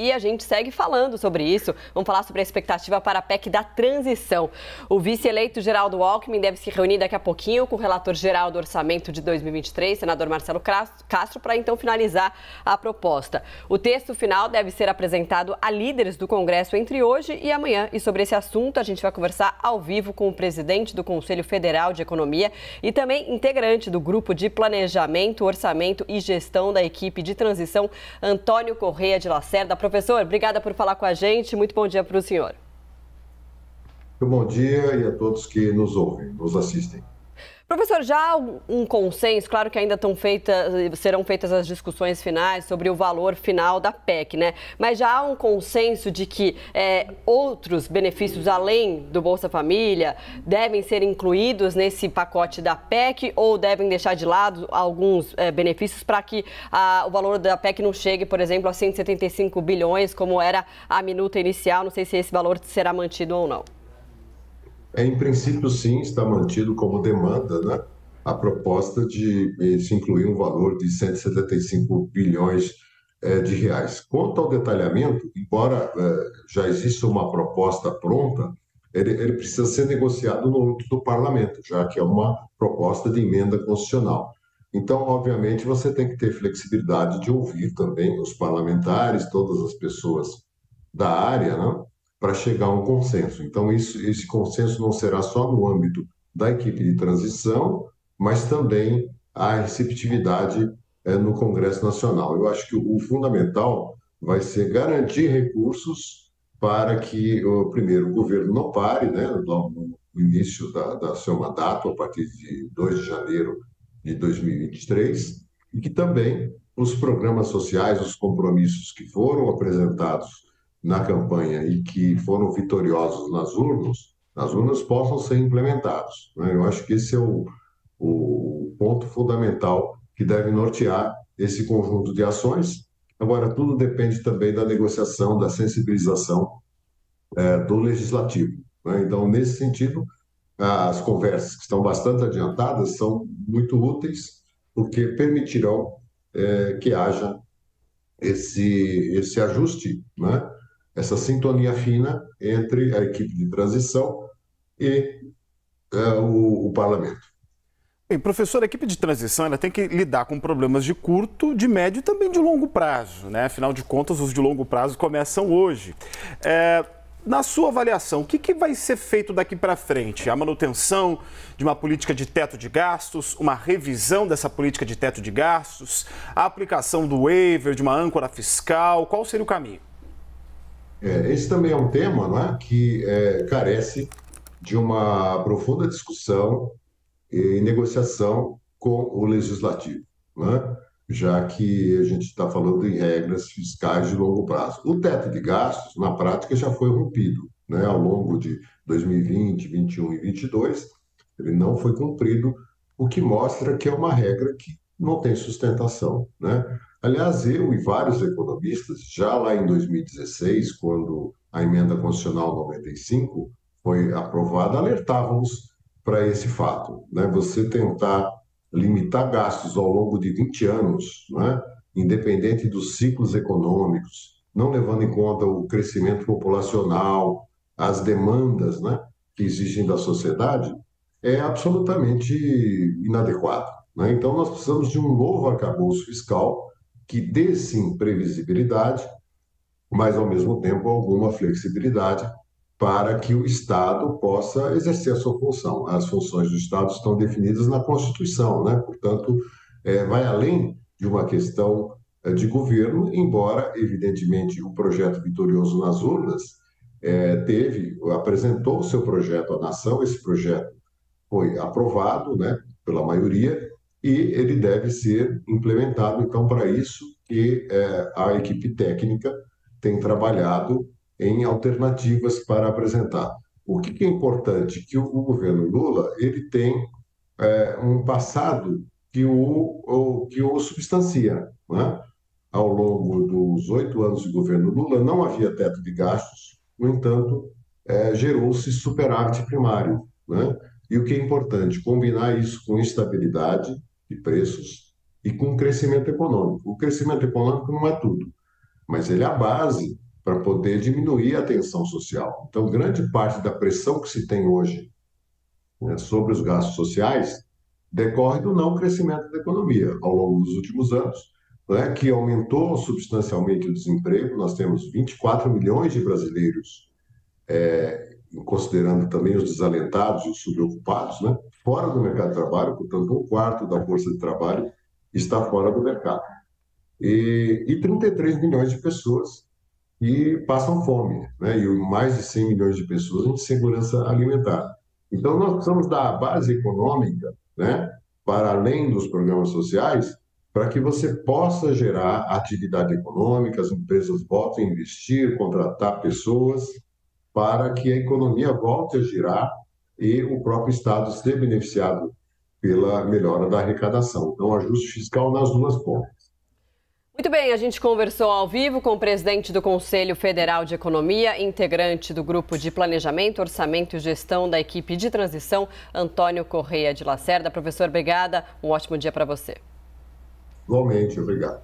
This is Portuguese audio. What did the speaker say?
e a gente segue falando sobre isso. Vamos falar sobre a expectativa para a PEC da transição. O vice-eleito Geraldo Alckmin deve se reunir daqui a pouquinho com o relator geral do orçamento de 2023, senador Marcelo Castro, para então finalizar a proposta. O texto final deve ser apresentado a líderes do Congresso entre hoje e amanhã. E sobre esse assunto a gente vai conversar ao vivo com o presidente do Conselho Federal de Economia e também integrante do Grupo de Planejamento, Orçamento e Gestão da equipe de transição, Antônio Correia de Lacerda. Professor, obrigada por falar com a gente. Muito bom dia para o senhor. Bom dia e a todos que nos ouvem, nos assistem. Professor, já há um consenso, claro que ainda serão feitas as discussões finais sobre o valor final da PEC, né? Mas já há um consenso de que outros benefícios além do Bolsa Família devem ser incluídos nesse pacote da PEC ou devem deixar de lado alguns benefícios para que o valor da PEC não chegue, por exemplo, a 175 bilhões, como era a minuta inicial. Não sei se esse valor será mantido ou não. Em princípio, sim, está mantido como demanda, né, a proposta de se incluir um valor de 175 bilhões de reais. Quanto ao detalhamento, embora já exista uma proposta pronta, ele precisa ser negociado no âmbito do parlamento, já que é uma proposta de emenda constitucional. Então, obviamente, você tem que ter flexibilidade de ouvir também os parlamentares, todas as pessoas da área, né, para chegar a um consenso. Então, esse consenso não será só no âmbito da equipe de transição, mas também a receptividade no Congresso Nacional. Eu acho que o fundamental vai ser garantir recursos para que, primeiro, o governo não pare, né, no início da seu mandato, a partir de 2 de janeiro de 2023, e que também os programas sociais, os compromissos que foram apresentados na campanha e que foram vitoriosos nas urnas possam ser implementados, né? Eu acho que esse é o ponto fundamental que deve nortear esse conjunto de ações. Agora, tudo depende também da negociação, da sensibilização do legislativo, né? Então, nesse sentido, as conversas que estão bastante adiantadas são muito úteis, porque permitirão que haja esse ajuste, né? Essa sintonia fina entre a equipe de transição e o parlamento. Bem, professor, a equipe de transição ela tem que lidar com problemas de curto, de médio e também de longo prazo, né? Afinal de contas, os de longo prazo começam hoje. Na sua avaliação, o que vai ser feito daqui para frente? A manutenção de uma política de teto de gastos, uma revisão dessa política de teto de gastos, a aplicação do waiver, de uma âncora fiscal, qual seria o caminho? Esse também é um tema, né, que carece de uma profunda discussão e negociação com o legislativo, né? Já que a gente está falando em regras fiscais de longo prazo. O teto de gastos, na prática, já foi rompido, né? Ao longo de 2020, 2021 e 2022, ele não foi cumprido, o que mostra que é uma regra que não tem sustentação, né? Aliás, eu e vários economistas, já lá em 2016, quando a emenda constitucional 95 foi aprovada, alertávamos para esse fato, né? Você tentar limitar gastos ao longo de 20 anos, né? Independente dos ciclos econômicos, não levando em conta o crescimento populacional, as demandas, né, que exigem da sociedade, é absolutamente inadequado, né? Então, nós precisamos de um novo arcabouço fiscal que dê, sim, previsibilidade, mas, ao mesmo tempo, alguma flexibilidade para que o Estado possa exercer a sua função. As funções do Estado estão definidas na Constituição, né? Portanto, vai além de uma questão de governo, embora, evidentemente, o projeto vitorioso nas urnas apresentou o seu projeto à nação, esse projeto foi aprovado, né, pela maioria, e ele deve ser implementado. Então, para isso que a equipe técnica tem trabalhado em alternativas para apresentar. O que é importante? Que o governo Lula ele tem um passado que o substancia, né? Ao longo dos 8 anos de governo Lula, não havia teto de gastos, no entanto, gerou-se superávit primário, né? E o que é importante, combinar isso com estabilidade de preços e com crescimento econômico. O crescimento econômico não é tudo, mas ele é a base para poder diminuir a tensão social. Então, grande parte da pressão que se tem hoje, né, sobre os gastos sociais decorre do não crescimento da economia ao longo dos últimos anos, né, que aumentou substancialmente o desemprego. Nós temos 24 milhões de brasileiros, considerando também os desalentados e os subocupados, né, fora do mercado de trabalho. Portanto, um quarto da força de trabalho está fora do mercado. E 33 milhões de pessoas que passam fome, né, e mais de 100 milhões de pessoas em segurança alimentar. Então, nós precisamos dar a base econômica, né, para além dos programas sociais, para que você possa gerar atividade econômica, as empresas voltem a investir, contratar pessoas, para que a economia volte a girar e o próprio Estado seja beneficiado pela melhora da arrecadação. Então, ajuste fiscal nas duas pontas. Muito bem, a gente conversou ao vivo com o presidente do Conselho Federal de Economia, integrante do Grupo de Planejamento, Orçamento e Gestão da equipe de transição, Antônio Correia de Lacerda. Professor, obrigada. Um ótimo dia para você. Igualmente, obrigado.